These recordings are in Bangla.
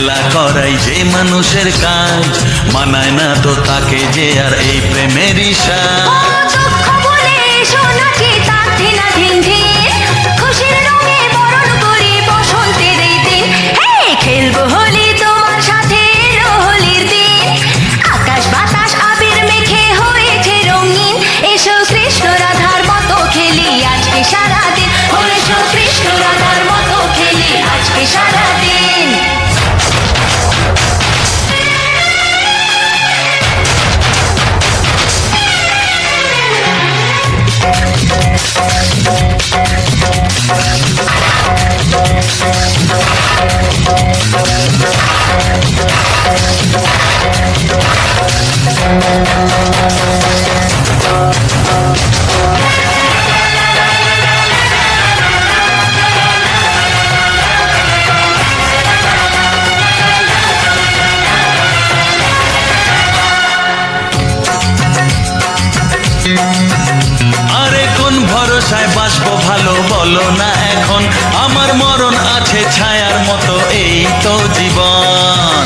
খেলা করাই যে মানুষের কাজ, মানায় না তো তাকে যে আর এই প্রেমেরই সাজ। খেলবো হোলি তোমার সাথে এলো হোলির দিন, আকাশ বাতাস আবির মেখে হয়েছে রঙিন। এসো কৃষ্ণ রাধার মতো খেলি আজকে সারাদিন, এসো কৃষ্ণ রাধার মতো খেলি আজকে সারাদিন। আরে কোন ভরসায় বাঁচবো ভালো বলো না এখন, আমার মরণ আছে ছায়ার মতো এই তো জীবন।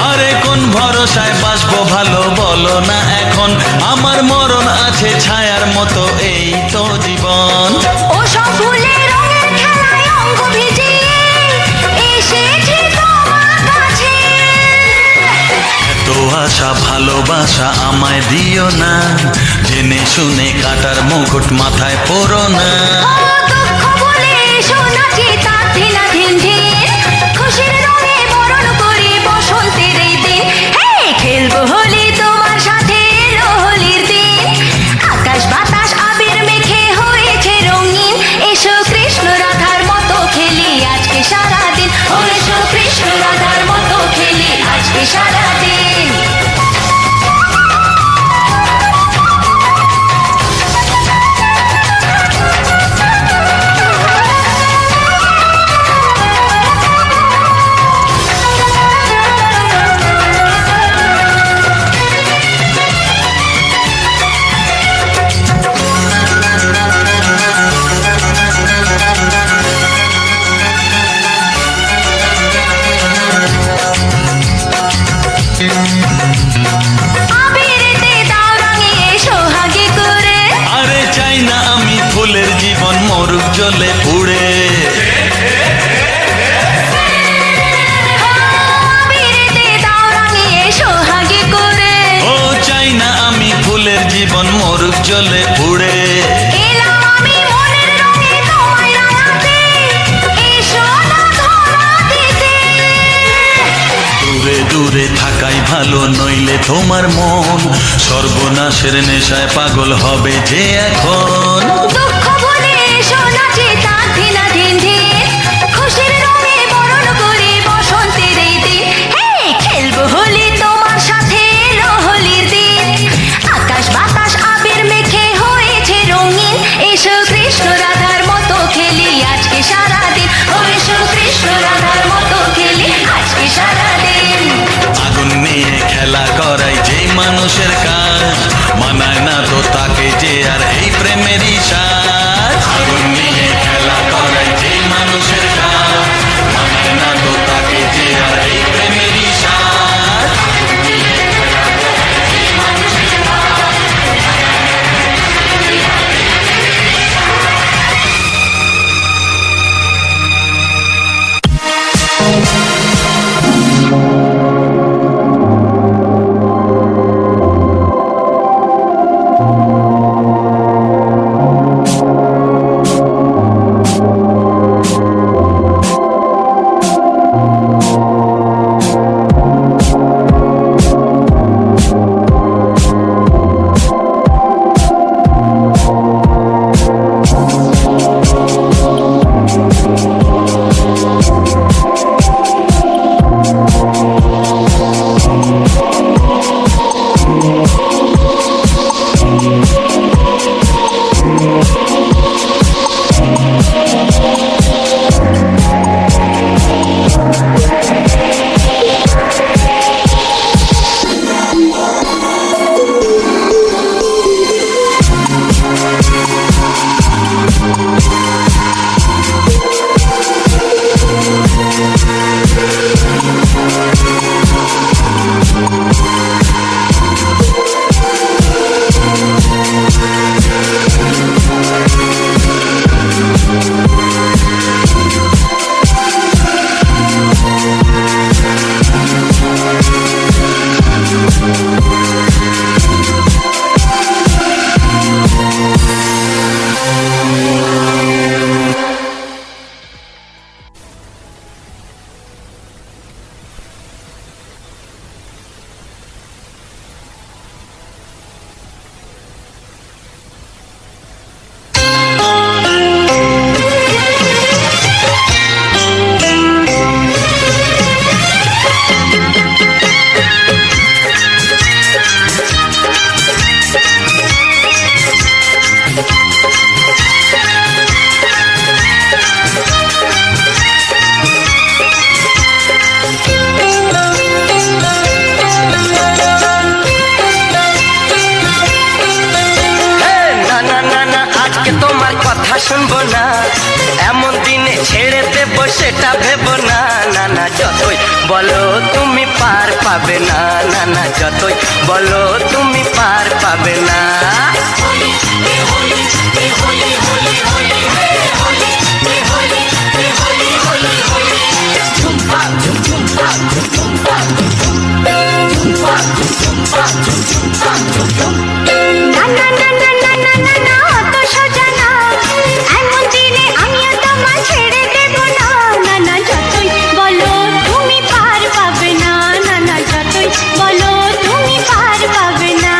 আরে কোন ভরসায় বাঁচবো ভালো বলো না এখন, আমার মরণ আছে ছায়ার মতো এই তো জীবন। ও সব ভুলে রঙের খেলায় অঙ্গ ভিজিয়ে এসেছি তোমার কাছে। এত আশা ভালোবাসা আমায় দিও না, জেনে শুনে কাটার মুকুট মাথায় পরো না। দুঃখ বলে এসো নাচি তার ধিনা ধিন ধিন, খুশির রঙে বরণ করি বসন্তের এই দিন। খেলবো হোলি তোমার সাথে এলো হোলির দিন, আকাশ বাতাস আবির মেখে হয়েছে রঙিন। এসো কৃষ্ণ রাধার মতো খেলি আজকে সারাদিন, এসো কৃষ্ণ রাধার মতো খেলি আজকে সারাদিন। আবিরেতে দাও রাঙিয়ে সোহাগী করে, আরে চাই না আমি ফুলের জীবন মরুক জ্বলে পুড়ে। আবিরেতে দাও রাঙিয়ে সোহাগী করে, ও চাই না আমি ফুলের জীবন মরুক জ্বলে পুড়ে। এলাম আমি মনের রঙে তোমায় রাঙাতে, এসো না ধরা দিতে। দূরে দূরে থাকাই ভালো, নইলে তোমার মন সর্বনাশের নেশায় পাগল হবে যে এখন। দুঃখ ভুলে এসো নাচি তার ধিনা ধিন ধিন, খুশির রঙে বরণ করি বসন্তের এই দিন। খেলবো হোলি তোমার সাথে এলো হোলির দিন, আকাশ বাতাস আবির মেখে হয়েছে রঙিন। এসো কৃষ্ণ রাধার মতো খেলি আজকে সারাদিন, এসো কৃষ্ণ রাধার মতো খেলি আজকে সারাদিন। আগুন নিয়ে খেলা করাই যে মানুষের কাজ, মানায় না তো তাকে যে আর এই প্রেমেরই সাজ। আগুন নিয়ে খেলা করাই যে মানুষের কাজ, মানায় না তো তাকে যে আর এই প্রেমেরই সাজ। আগুন নিয়ে খেলা করাই যে মানুষের কাজ, মানায় না তো তাকে যে আর এই প্রেমেরই সাজ। শুনবো না, এমন দিনে ছেড়ে দেব সেটা ভেবো না। না না যতই বলো তুমি পার পাবে না, না না যতই বলো তুমি পার পাবে না। না না না না না না না না অত সোজা না, এমন দিনে আমিও তোমায় ছেড়ে দেব না। না না যতই বলো তুমি পার পাবে না, না না যতই বলো তুমি পার পাবে না।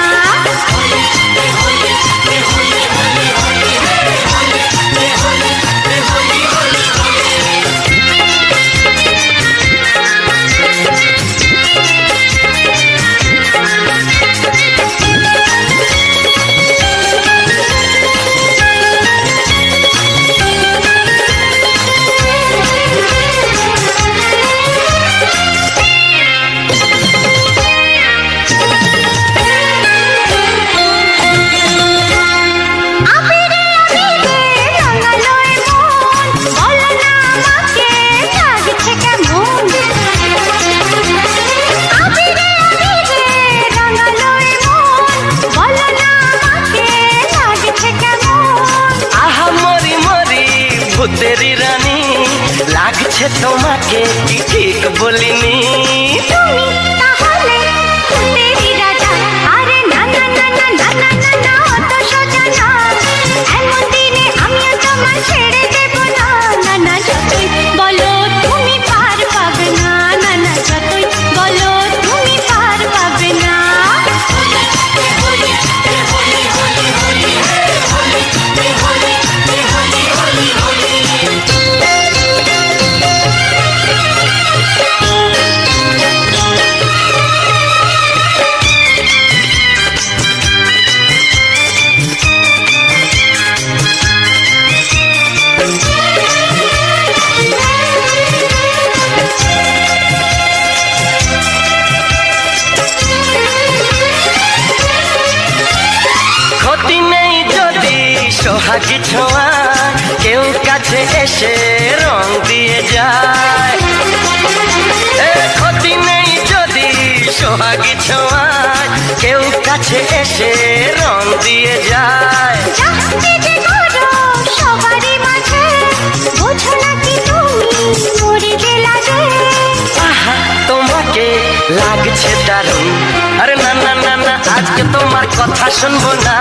আবিরে আবিরে রাঙালো এ মন, বলো না আমাকে লাগছে কেমন। আবিরে আবিরে রাঙালো এ মন, বলো না আমাকে লাগছে কেমন। আহা মরি মরি ভূতেরি রানী, লাগছে তোমাকে কি ঠিক বলিনি? তুমি তাহলে ভূতেরই রাজা। আরে না না না না না না না না অত সোজা না, এমন দিনে আমিও তোমায় ছেড়ে দেব না। না না যতই বলো তুমি পার পাবে না, না না যতই বলো তুমি পার পাবে না। ক্ষতি নেই যদি সোহাগী ছোঁয়া কেউ কাছে এসে রং দিয়ে যায়। এ ক্ষতি নেই যদি সোহাগী ছোঁয়া কেউ কাছে এসে রং দিয়ে যায়। যাচ্ছে যে করো সবারই মাঝে, বোঝো নাকি তুমি মরিতে লাগে। আহা তোমাকে লাগছে দারুণ, আরে না না না না আজকে তোমার কথা শুনবো না,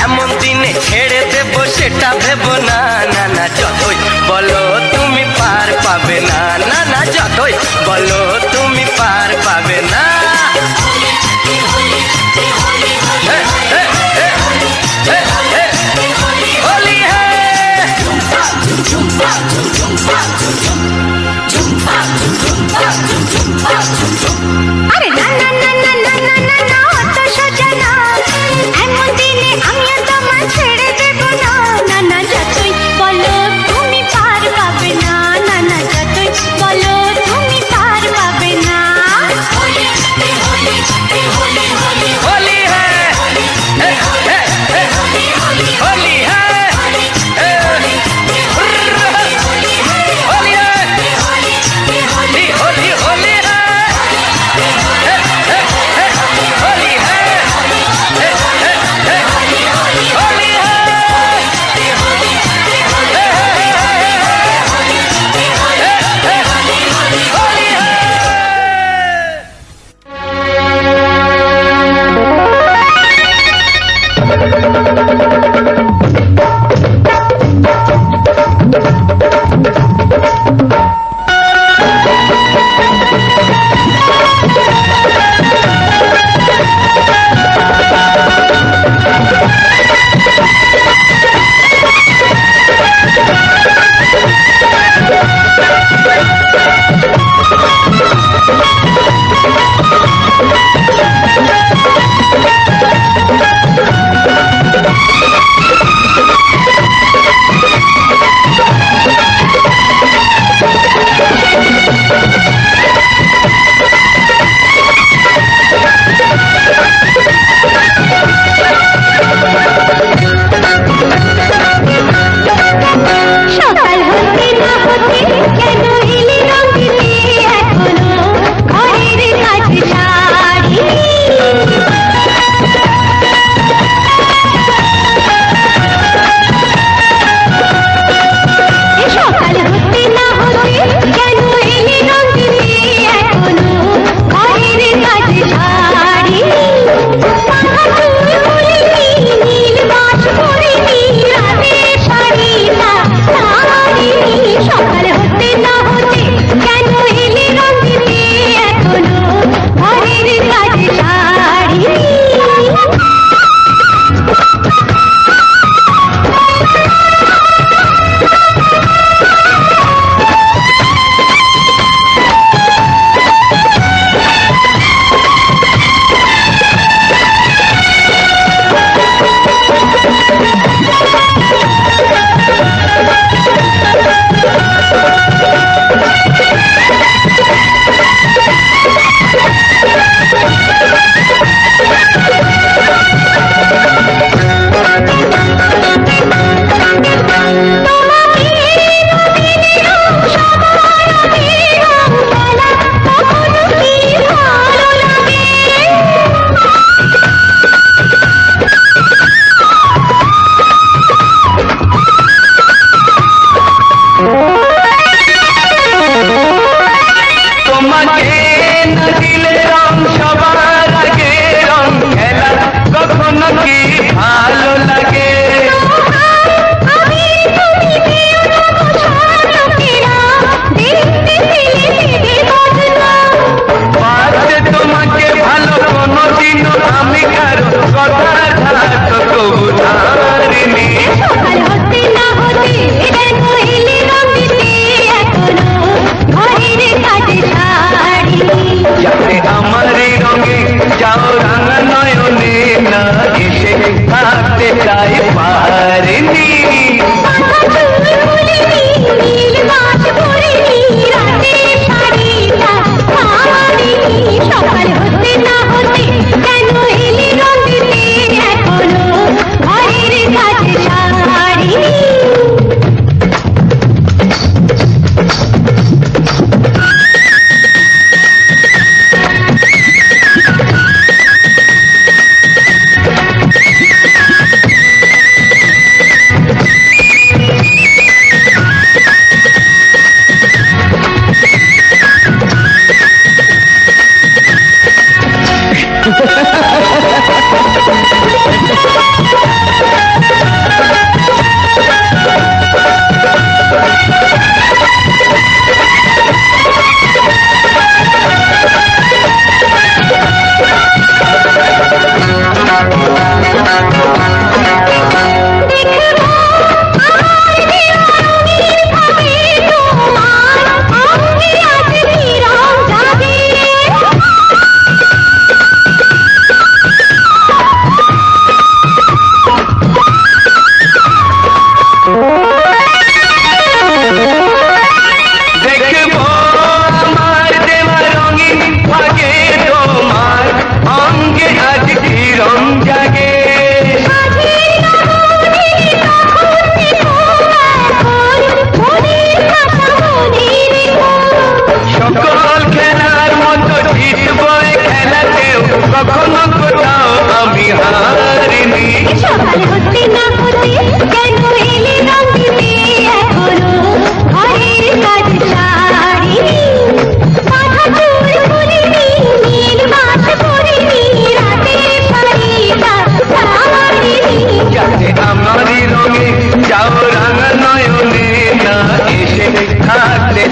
এমন দিনে ছেড়ে দেবো সেটা ভেবো না। না না যতই বলো তুমি পার পাবে না, না না যতই বলো তুমি পার পাবে না। হে, হে, হে, হে, হে, হোলি হে। আরে না না না না না না না না অত সোজা না, এমন দিনে আমিও তোমায় ছেড়ে দেব না। না না যতই বলো তুমি পার পাবে না, না না যতই বলো তুমি পার পাবে না। হোলি হে, হে, হে, হে, হোলি হে, হে, হোলি হে।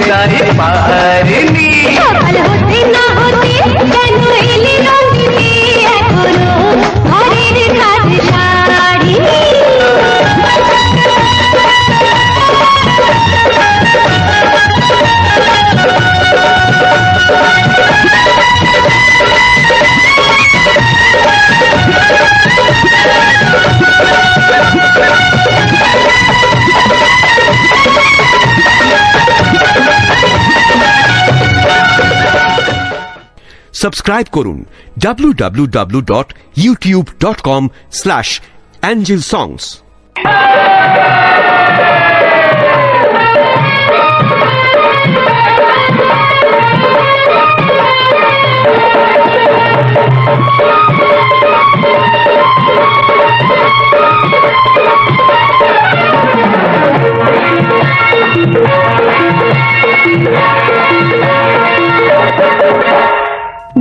একাই পারিনি। সকাল হতে না হতে কেন এলি রঙিনী, এখনো ঘরের কাজ সারিনি। সাবস্ক্রাইব করুন www.youtube.com/angelsongs।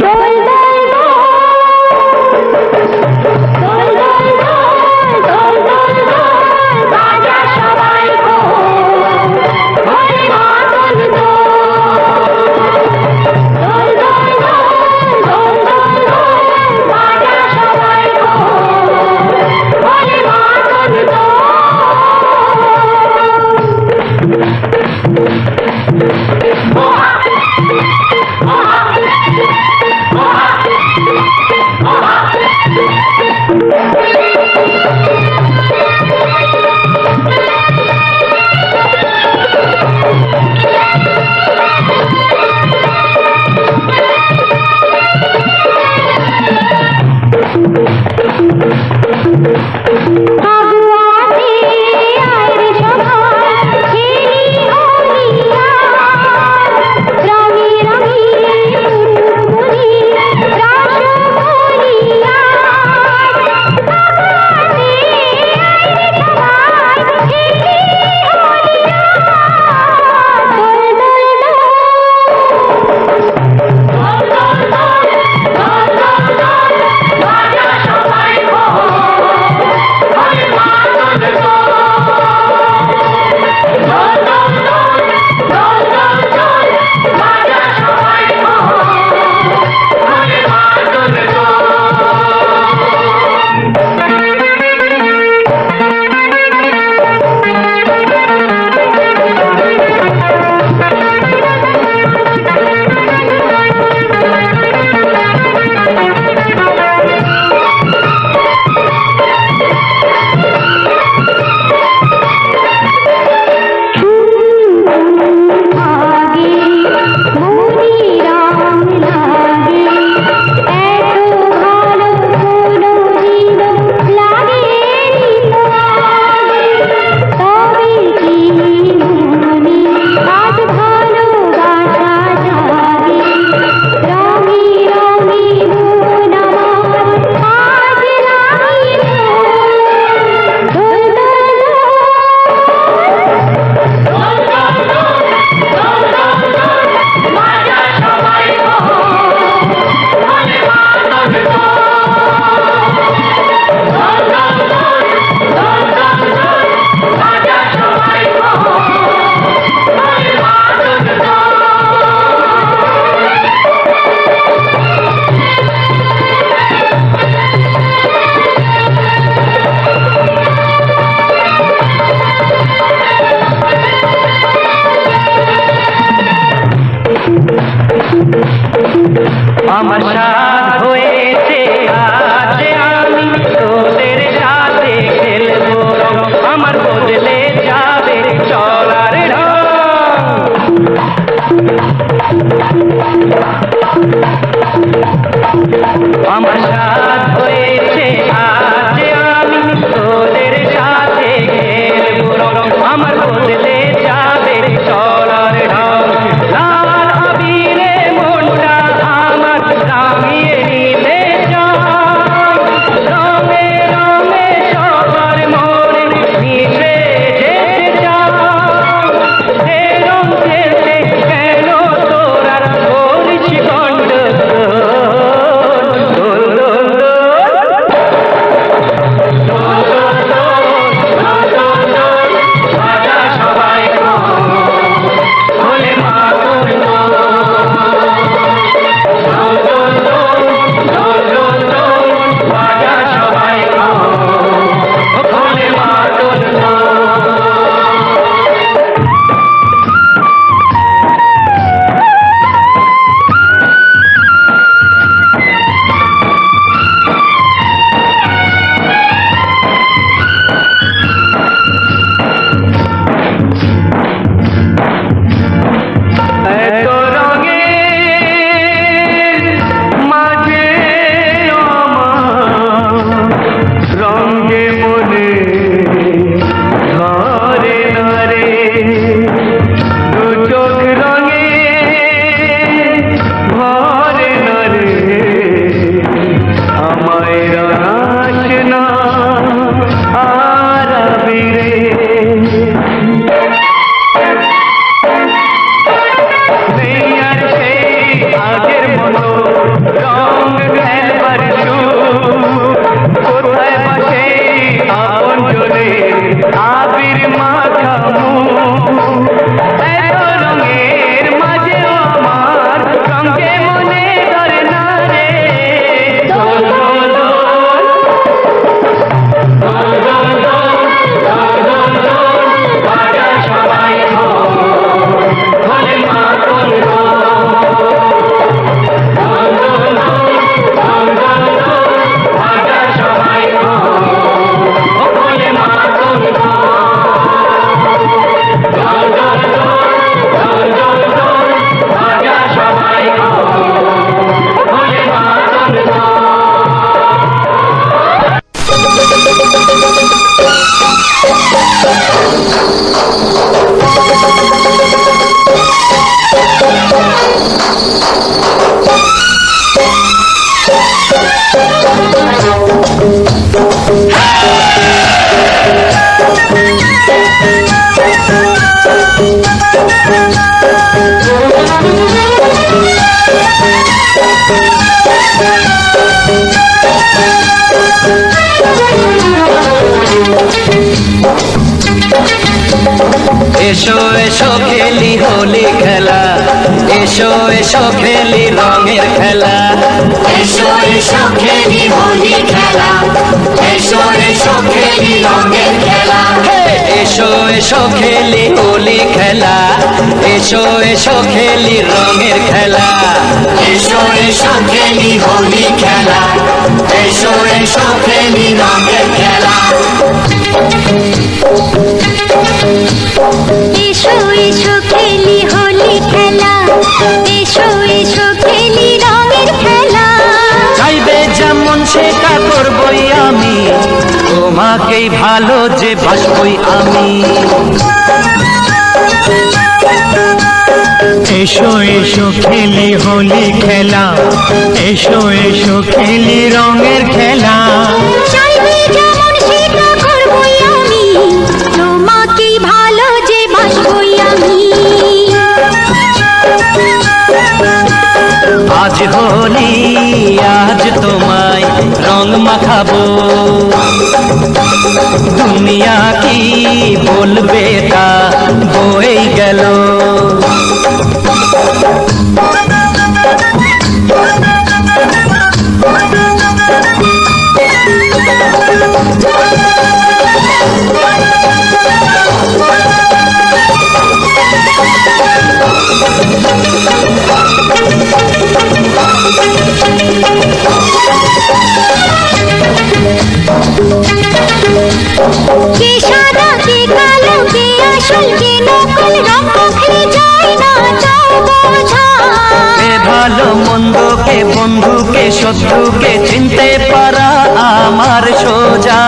দোল দোল দোল দোল দোল দোল দোল বাজা সবাই ভোরে মাতন দোল দোল দোল দোল বাজা সবাই ভোরে মাতন আমার সাথ হয়েছে আজ আমি তোদের সাথে খেলবো, আমার বদলে যাবে চলার ঢং। আমার সাথ হয়েছে আজ আমি তোদের সাথে খেলবো, আমার বদলে যাবে চলার ঢং। লাল আবিরে মনটা আমার রাঙিয়ে নিলে এসো এসো খেলি হোলি খেলা, এসো এসো খেলি রঙের খেলা। এসো এসো খেলি হোলি খেলা, এসো এসো খেলি রঙের খেলা। এসো এসো খেলি হোলি খেলা, এসো এসো খেলি রঙের খেলা। এসো এসো খেলি হোলি খেলা, এসো এসো খেলি রঙের খেলা। এসো এসো খেলি হোলি খেলা, এসো এসো খেলি রঙের খেলা। চাইবে যেমন সেটা করবই আমি, তোমাকেই ভালো যে বাসবই আমি। এসো এসো খেলি হোলি খেলা, এসো এসো খেলি রঙের খেলা। চাইবে যেমন সেটা করবই আমি, তোমাকেই ভালো যে বাসবই আমি। আজ হোলি আজ তোমায় রং মাখাবো, দুনিয়া কি বলবে তা বয়ে গেল। কে সাদা কে কালো কে আসল কে নকল রং মুখে যায় না তাও বোঝা। কে ভালো মন্দ কে বন্ধু কে শত্রু কে চিনতে পারা আমার সোজা।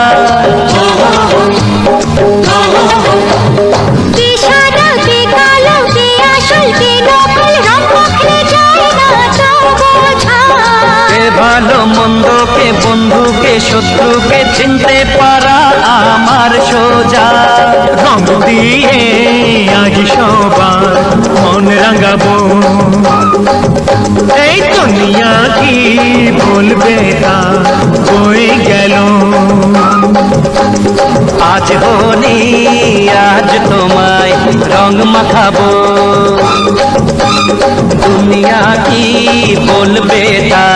কে সাদা কে কালো কে আসল কে নকল রং মুখে যায় না তাও বোঝা। কে ভালো মন্দ কে বন্ধু কে শত্রু কে চিনতে পারা আমার সোজা। রং দিয়ে আজ সবার মন রাঙাবো, এই দুনিয়া কি বলবে তা বয়ে গেল। আজ হোলি আজ তোমায় রং মাখাবো, দুনিয়া কি বলবে তা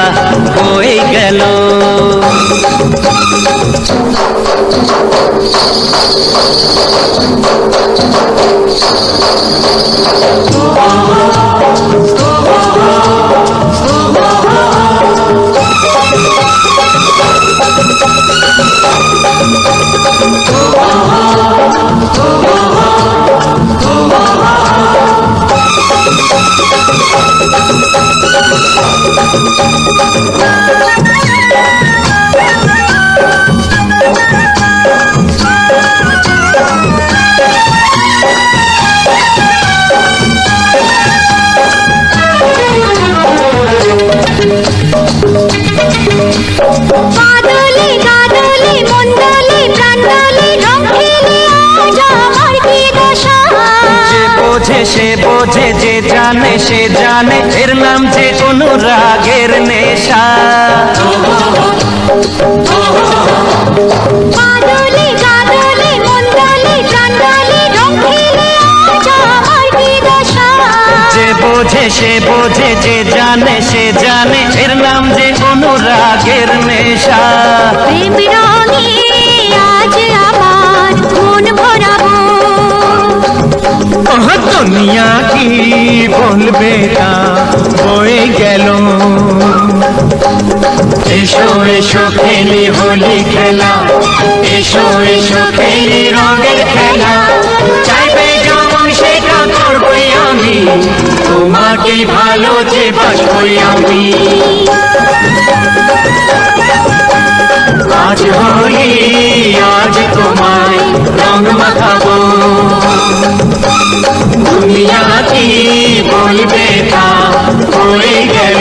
হয়ে গেল। বাদলে গাদলে মন্ডলে প্রাণ্ডলে রং খেলে আজ আমার কি দশা। যে বোঝে সে বোঝে, যে জানে সে জানে, এর নাম যে অনুরাগের নেশা। বাদলে গাদলে মন্ডলে প্রাণ্ডলে রং খেলে আজ আমার কি দশা। যে বোঝে সে বোঝে, যে জানে সে জানে, এর নাম যে অনুরাগের নেশা। প্রেম রঙে আজ আমার মন ভরাবো, ওহ দুনিয়া কি বলবে তা বয়ে গেল। এসো এসো খেলি হোলি খেলা, এসো এসো খেলি রঙের খেলা। চাইবে যেমন সেটা করবই আমি, তোমাকে ভালো যে বাসবই আমি। আজ হোলি আজ তোমায় রং মাখাবো, দুনিয়া কি বলবে তা হয়ে গেল।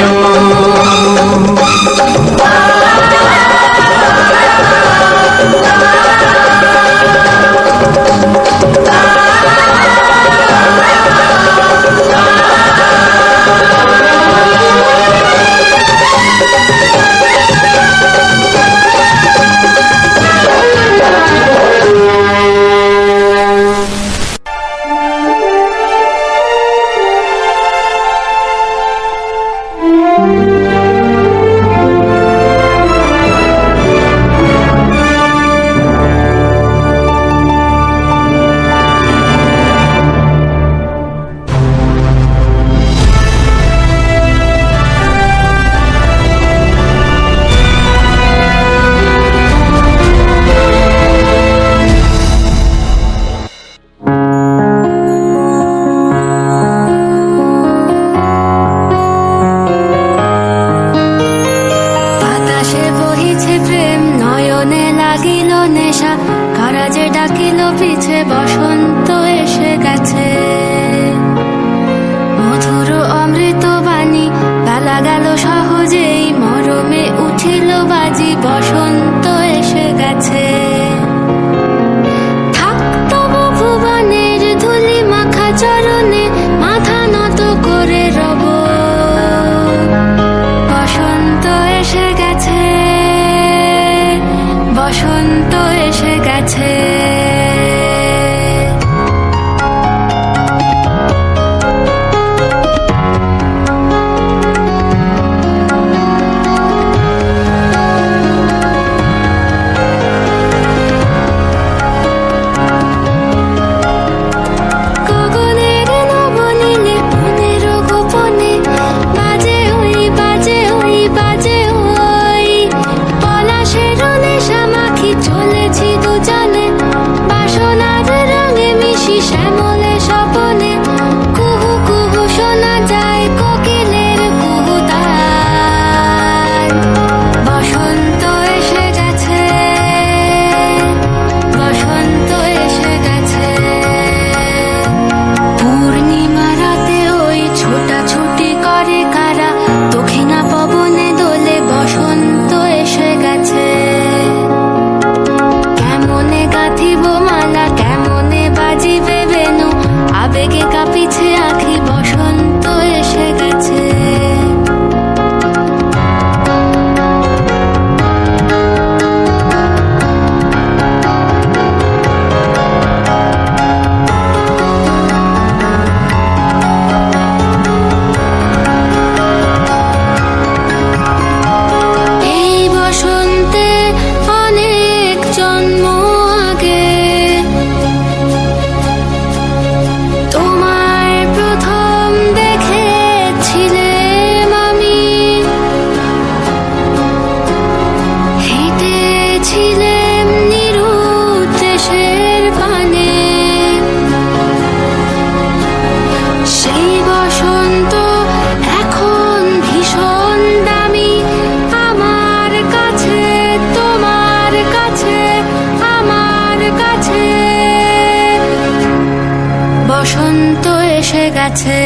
বসন্ত এসে গেছে।